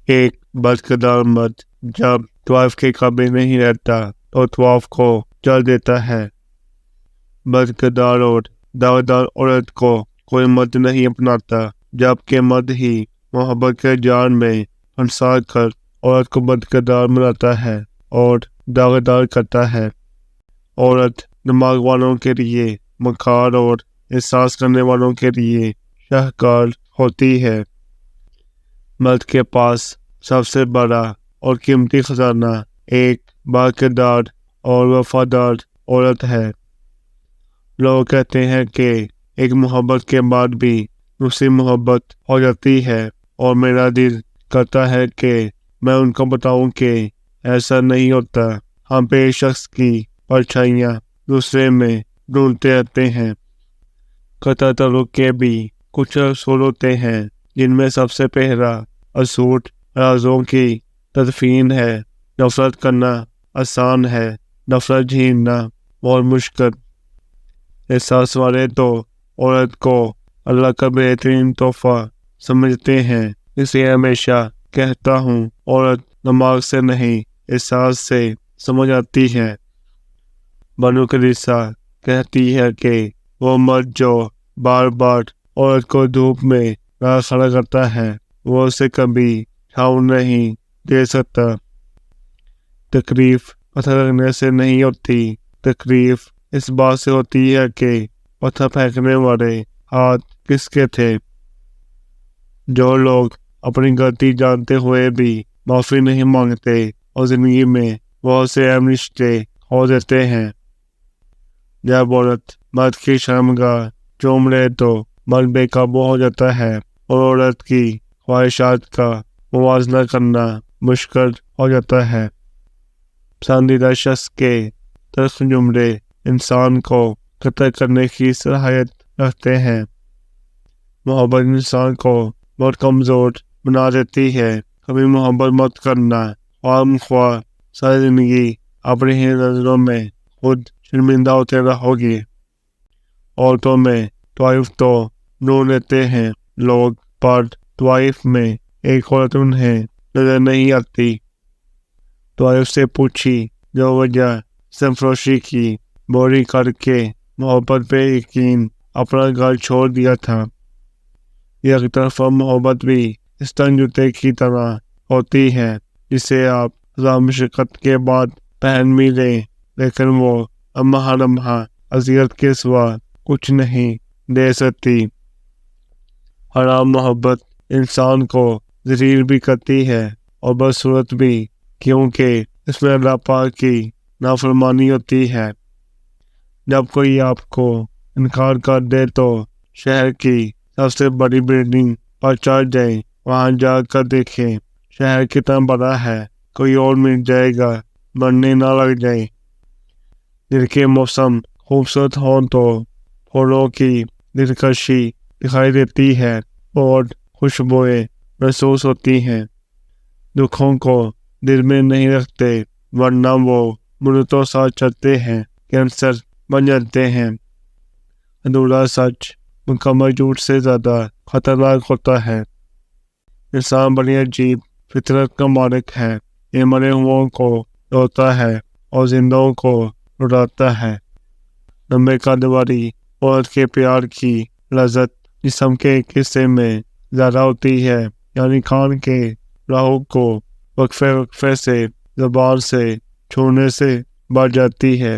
ایک بدکردار مرد جب طواف کے قابل نہیں رہتا تو طواف کو چل دیتا ہے۔ بدکردار اور دعویدار عورت کو کوئی مرد نہیں اپناتا، جبکہ مرد ہی محبت کے جال میں پھنسا کر عورت کو بدکردار بناتا ہے اور دعویدار کرتا ہے۔ عورت دماغ والوں کے لیے مکار اور احساس کرنے والوں کے لیے شاہکار ہوتی ہے۔ مرد کے پاس سب سے بڑا اور قیمتی خزانہ ایک باکردار اور وفادار عورت ہے۔ لوگ کہتے ہیں کہ ایک محبت کے بعد بھی دوسری محبت ہو جاتی ہے، اور میرا دل کرتا ہے کہ میں ان کو بتاؤں کہ ایسا نہیں ہوتا۔ ہم پہ ایک شخص کی پرچھائیاں دوسرے میں ڈھونڈتے رہتے ہیں۔ قطع تعلق کے بھی کچھ اصول ہوتے ہیں، جن میں سب سے پہلا اصول رازوں کی تدفین ہے۔ نفرت کرنا آسان ہے، نفرت جھیلنا بہت مشکل۔ احساس والے تو عورت کو اللہ کا بہترین تحفہ سمجھتے ہیں، اس لیے ہمیشہ کہتا ہوں عورت دماغ سے نہیں احساس سے سمجھ آتی ہے۔ بنو کلیسا کہتی ہے کہ وہ مرد جو بار بار عورت کو دھوپ میں کھڑا کرتا ہے وہ اسے کبھی چھاؤں نہیں دے سکتا۔ تکلیف پتھر رکھنے سے نہیں ہوتی، تکلیف اس بات سے ہوتی ہے کہ پتھر پھینکنے والے ہاتھ کس کے تھے۔ جو لوگ اپنی غلطی جانتے ہوئے بھی معافی نہیں مانگتے اور زندگی میں بہت سے اہم رشتے کھو دیتے ہیں۔ جب عورت مرد کی شرمگاہ چوم لے تو مرد بے قابو ہو جاتا ہے اور عورت کی خواہشات کا موازنہ کرنا مشکل ہو جاتا ہے۔ پسندیدہ شخص کے تلخ جملے انسان کو قتل کرنے کی صلاحیت رکھتے ہیں۔ محبت انسان کو بہت کمزور بنا دیتی ہے۔ کبھی محبت مت کرنا، خواہ ساری زندگی اپنی ہی نظروں میں خود شرمندہ ہوتے رہو گی۔ عورتوں میں طوائف تو ڈھونڈ لیتے ہیں لوگ، پر طوائف میں ایک عورت انہیں نظر نہیں آتی۔ طوائف سے پوچھی جو وجہ سرفروشی کی، بوری کر کے محبت پہ یقین اپنا گھر چھوڑ دیا تھا۔ یک طرفہ محبت بھی اس تنگ جوتے کی طرح ہوتی ہے جسے آپ ہزار مشقت کے بعد پہن بھی لیں، لیکن وہ لمحہ لمحہ اذیت کے سوا کچھ نہیں دے سکتی۔ حرام محبت انسان کو ذلیل بھی کرتی ہے اور بدصورت بھی، کیونکہ اس میں اللہ پاک کی نافرمانی ہوتی ہے۔ جب کوئی آپ کو انکار کر دے تو شہر کی سب سے بڑی بلڈنگ پر چڑھ جائیں، وہاں جا کر دیکھیں شہر کتنا بڑا ہے، کوئی اور مل جائے گا، بڑھنے نہ لگ جائیں۔ دل کے موسم خوبصورت ہوں تو پھولوں کی دلکشی دکھائی دیتی ہے اور خوشبوئیں محسوس ہوتی ہیں۔ دکھوں کو دل میں نہیں رکھتے، ورنہ وہ منتوں ساتھ چلتے ہیں، کینسر بن جاتے ہیں۔ ادھورا سچ مکمل جھوٹ سے زیادہ خطرناک ہوتا ہے۔ انسان بڑی عجیب فطرت کا مالک ہے، یہ مرے ہوں کو روتا ہے اور زندوں کو رلاتا ہے۔ لمبے قد والی عورت کے پیار کی لذت جسم کے ایک حصے میں زیادہ ہوتی ہے، یعنی کان کے لہو کو وقفے وقفے سے زبان سے چھونے سے بڑھ جاتی ہے۔